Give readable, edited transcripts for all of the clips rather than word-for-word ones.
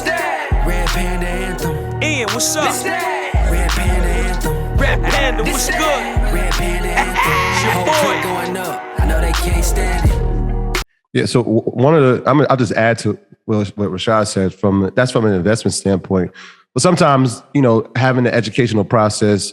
Red Panda Anthem. Ian, what's up? Red Panda Anthem. Red Panda, what's good? Red Panda Anthem. Your Whole boy. clip going up. I know they can't stand it. Yeah, so one of the, I'll just add to what Rashad said that's from an investment standpoint. But sometimes, having the educational process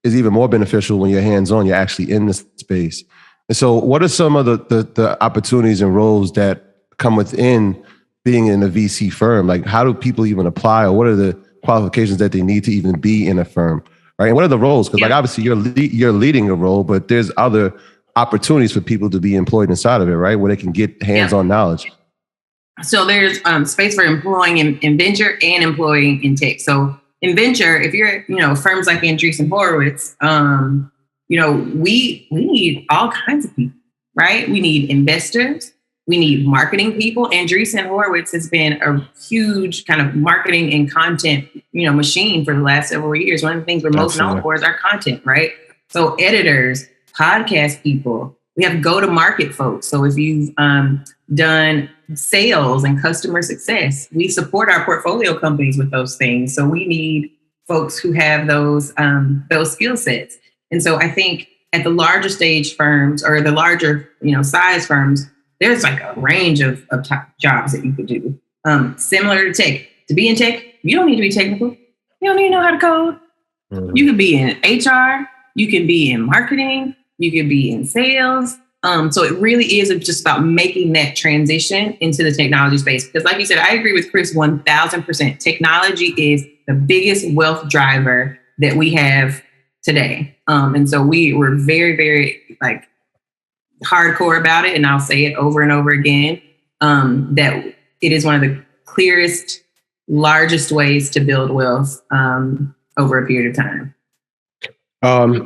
is even more beneficial when you're hands-on, you're actually in the space. And so what are some of the opportunities and roles that come within being in a VC firm? Like, how do people even apply, or what are the qualifications that they need to even be in a firm, right? And what are the roles? Because like, obviously you're leading a role, but there's other opportunities for people to be employed inside of it, right? Where they can get hands-on knowledge. So there's space for employing in venture and employing in tech. So in venture, if you're, firms like Andreessen Horowitz, we need all kinds of people, right? We need investors. We need marketing people. Andreessen Horowitz has been a huge kind of marketing and content, machine for the last several years. One of the things we're most known for is our content, right? So editors, podcast people, we have go-to-market folks. So if you've done sales and customer success, we support our portfolio companies with those things. So we need folks who have those skill sets. And so I think at the larger stage firms or the larger, size firms, there's like a range of jobs that you could do. Similar to tech. To be in tech, you don't need to be technical. You don't need to know how to code. Mm-hmm. You could be in HR. You can be in marketing. You could be in sales. So it really is just about making that transition into the technology space. Because like you said, I agree with Chris 1000%. Technology is the biggest wealth driver that we have today. And so we're very, very hardcore about it. And I'll say it over and over again, that it is one of the clearest, largest ways to build wealth over a period of time.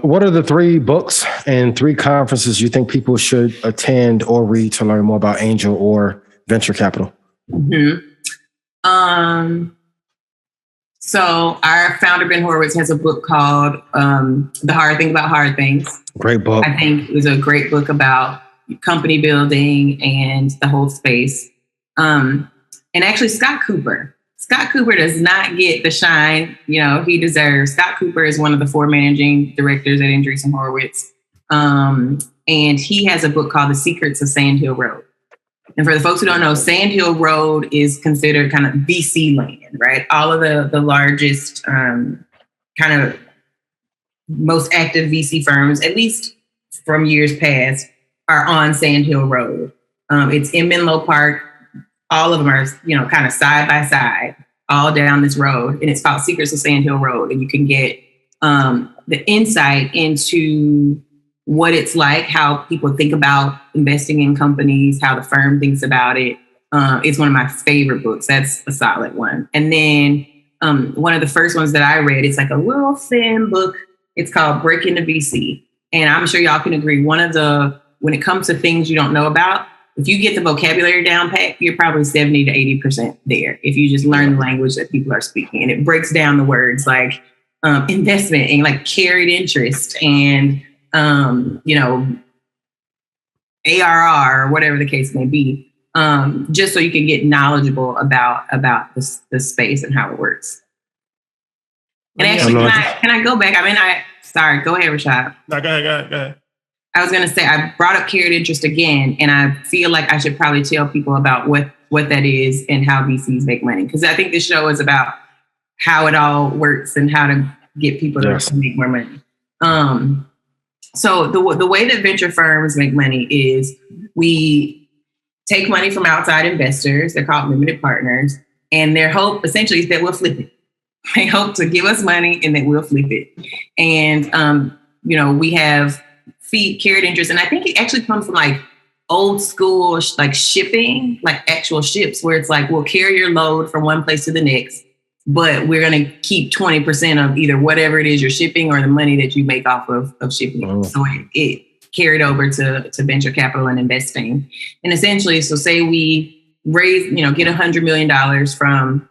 What are the 3 books and 3 conferences you think people should attend or read to learn more about angel or venture capital? Mm-hmm. So our founder, Ben Horowitz, has a book called The Hard Thing About Hard Things. Great book. I think it was a great book about company building and the whole space. And actually, Scott Cooper does not get the shine, he deserves. Scott Cooper is one of the 4 managing directors at Andreessen Horowitz. And he has a book called The Secrets of Sand Hill Road. And for the folks who don't know, Sand Hill Road is considered kind of VC land, right? All of the largest kind of most active VC firms, at least from years past, are on Sand Hill Road. It's in Menlo Park. All of them are, kind of side by side, all down this road. And it's called Secrets of Sand Hill Road. And you can get the insight into what it's like, how people think about investing in companies, how the firm thinks about it. It's one of my favorite books. That's a solid one. And then one of the first ones that I read, it's like a little thin book. It's called Break Into VC. And I'm sure y'all can agree, when it comes to things you don't know about, if you get the vocabulary down pat, you're probably 70 to 80% there. If you just learn the language that people are speaking, and it breaks down the words like investment and like carried interest and, ARR or whatever the case may be, just so you can get knowledgeable about the space and how it works. And actually, can I go back? Sorry, go ahead, Rashad. No, go ahead. I was going to say, I brought up carried interest again, and I feel like I should probably tell people about what that is and how VCs make money. Because I think this show is about how it all works and how to get people to make more money. So the way that venture firms make money is we take money from outside investors. They're called limited partners. And their hope essentially is that we'll flip it. They hope to give us money and that we'll flip it. And, we have carried interest. And I think it actually comes from like old school, like shipping, like actual ships, where it's like, we'll carry your load from one place to the next, but we're going to keep 20% of either whatever it is you're shipping or the money that you make off of shipping it. So it carried over to venture capital and investing. And essentially, so say we raise, get $100 million from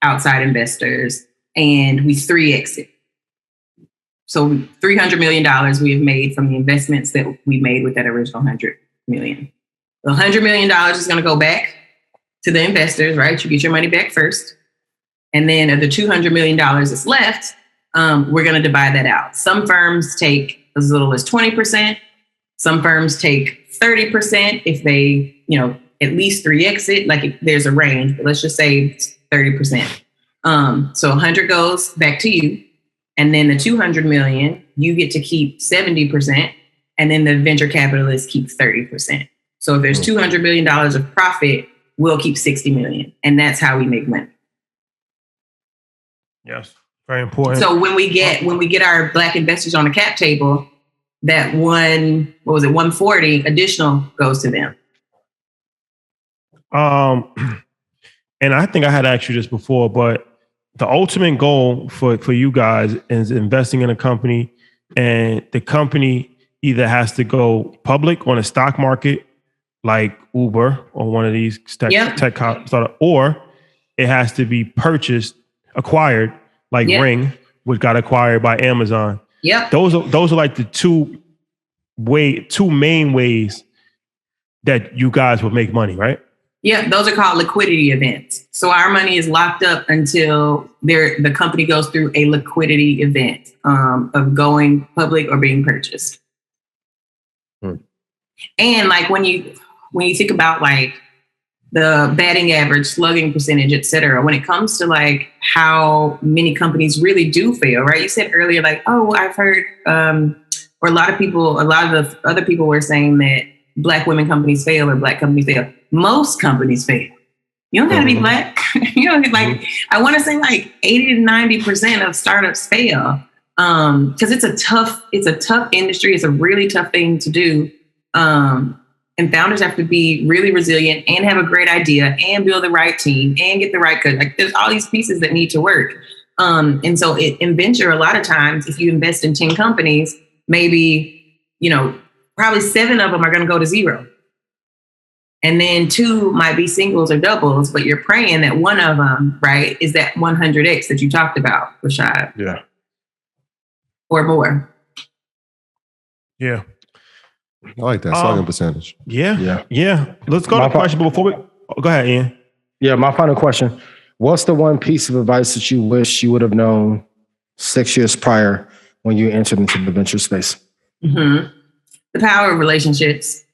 outside investors and we 3X it. So $300 million we have made from the investments that we made with that original $100 million. The $100 million is going to go back to the investors, right? You get your money back first. And then of the $200 million that's left, we're going to divide that out. Some firms take as little as 20%. Some firms take 30% if they, at least 3x it. Like there's a range, but let's just say 30%. So 100 goes back to you. And then the 200 million, you get to keep 70%. And then the venture capitalists keep 30%. So if there's $200 million of profit, we'll keep 60 million. And that's how we make money. Yes. Very important. So when we get our Black investors on the cap table, that 140 additional goes to them. And I think I had asked you this before, but the ultimate goal for you guys is investing in a company, and the company either has to go public on a stock market like Uber or one of these tech startup, or it has to be acquired like Ring, which got acquired by Amazon. Yep. Those are like the two main ways that you guys will make money, right? Yeah, those are called liquidity events. So our money is locked up until the company goes through a liquidity event of going public or being purchased. And like when you think about like the batting average, slugging percentage, et cetera, when it comes to like how many companies really do fail, right? You said earlier, like, oh, I've heard, or a lot of the other people were saying that Black women companies fail or Black companies fail. Most companies fail. You don't gotta be Black. I want to say like 80 to 90% of startups fail. Because it's a tough industry. It's a really tough thing to do. And founders have to be really resilient and have a great idea and build the right team and get the right code. Like there's all these pieces that need to work. And so in venture, a lot of times, if you invest in 10 companies, maybe, probably 7 of them are going to go to 0. And then 2 might be singles or doubles, but you're praying that one of them, right, is that 100X that you talked about, Rashad. Yeah. Or more. Yeah. I like that slugging percentage. Yeah. Let's go to the question, but before we go ahead, Ian. Yeah, my final question. What's the one piece of advice that you wish you would have known 6 years prior when you entered into the venture space? Mm-hmm. The power of relationships.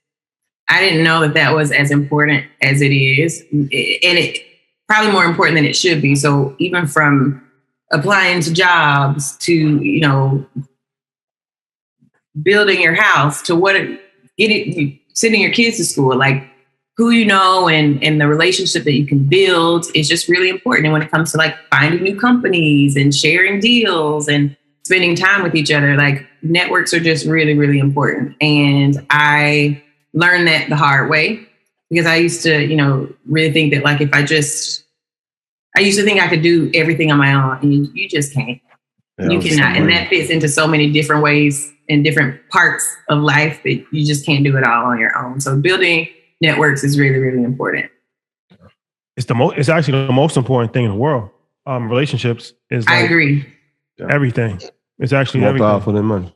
I didn't know that was as important as it is. And it probably more important than it should be. So even from applying to jobs to, building your house to sending your kids to school, like who you know and the relationship that you can build is just really important. And when it comes to like finding new companies and sharing deals and spending time with each other, like networks are just really, really important. And I learned that the hard way because I used to, really think that like I used to think I could do everything on my own, and you just can't. Yeah, you cannot. And that fits into so many different ways in different parts of life that you just can't do it all on your own. So building networks is really, really important. It's actually the most important thing in the world. Relationships is I agree. Everything. It's actually more everything. powerful than money.